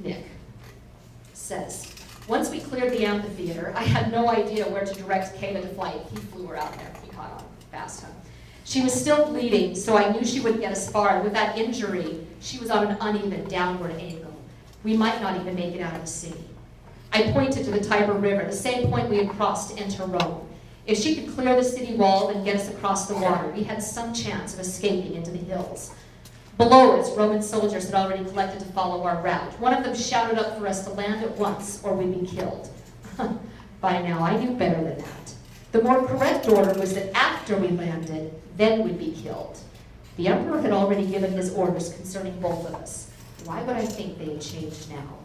Nick, says, once we cleared the amphitheater, I had no idea where to direct Kayla to flight. He flew her out there. He caught on fast, huh? She was still bleeding, so I knew she wouldn't get as far. And with that injury, she was on an uneven downward angle. We might not even make it out of the city. I pointed to the Tiber River, the same point we had crossed to enter Rome. If she could clear the city wall and get us across the water, we had some chance of escaping into the hills. Below us, Roman soldiers had already collected to follow our route. One of them shouted up for us to land at once, or we'd be killed. By now, I knew better than that. The more correct order was that after we landed, then we'd be killed. The emperor had already given his orders concerning both of us. Why would I think they had changed now?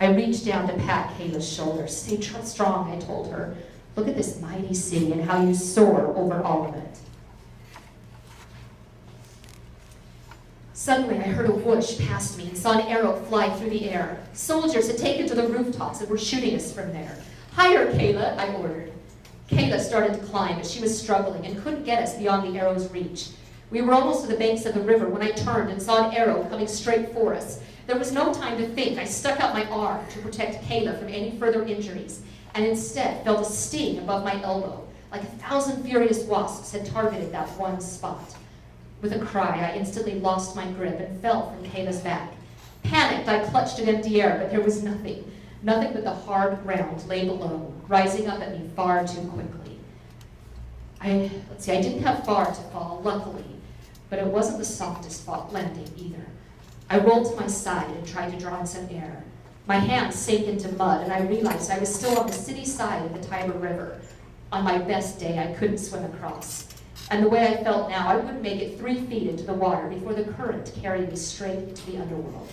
I reached down to pat Kayla's shoulders. Stay strong, I told her. Look at this mighty city and how you soar over all of it. Suddenly, I heard a whoosh past me and saw an arrow fly through the air. Soldiers had taken to the rooftops and were shooting us from there. Higher, Kayla, I ordered. Kayla started to climb, but she was struggling and couldn't get us beyond the arrow's reach. We were almost to the banks of the river when I turned and saw an arrow coming straight for us. There was no time to think. I stuck out my arm to protect Kayla from any further injuries, and instead felt a sting above my elbow, like 1,000 furious wasps had targeted that one spot. With a cry, I instantly lost my grip and fell from Kayla's back. Panicked, I clutched at empty air, but there was nothing. Nothing but the hard ground lay below, rising up at me far too quickly. I didn't have far to fall, luckily, but it wasn't the softest landing either. I rolled to my side and tried to draw in some air. My hands sank into mud, and I realized I was still on the city side of the Tiber River. On my best day, I couldn't swim across. And the way I felt now, I wouldn't make it 3 feet into the water before the current carried me straight into the underworld.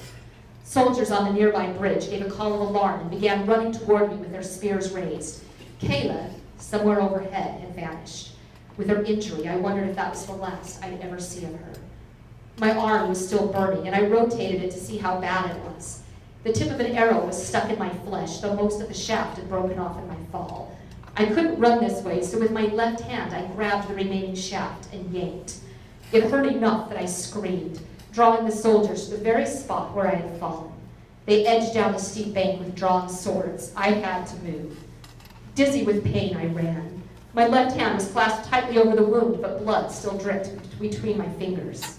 Soldiers on the nearby bridge gave a call of alarm and began running toward me with their spears raised. Kayla, somewhere overhead, had vanished. With her injury, I wondered if that was the last I'd ever see of her. My arm was still burning, and I rotated it to see how bad it was. The tip of an arrow was stuck in my flesh, though most of the shaft had broken off in my fall. I couldn't run this way, so with my left hand, I grabbed the remaining shaft and yanked. It hurt enough that I screamed, drawing the soldiers to the very spot where I had fallen. They edged down the steep bank with drawn swords. I had to move. Dizzy with pain, I ran. My left hand was clasped tightly over the wound, but blood still dripped between my fingers.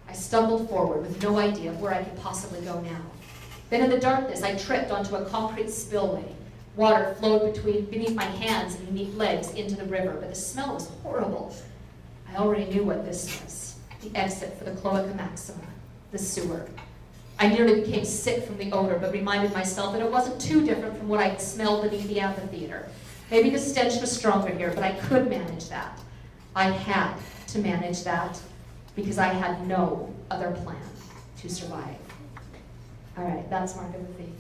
I stumbled forward with no idea of where I could possibly go now. Then in the darkness, I tripped onto a concrete spillway. Water flowed beneath my hands and beneath legs into the river, but the smell was horrible. I already knew what this was, the exit for the Cloaca Maxima, the sewer. I nearly became sick from the odor, but reminded myself that it wasn't too different from what I had smelled beneath the amphitheater. Maybe the stench was stronger here, but I could manage that. I had to manage that, because I had no other plan to survive. All right, that's Mark of the Thief.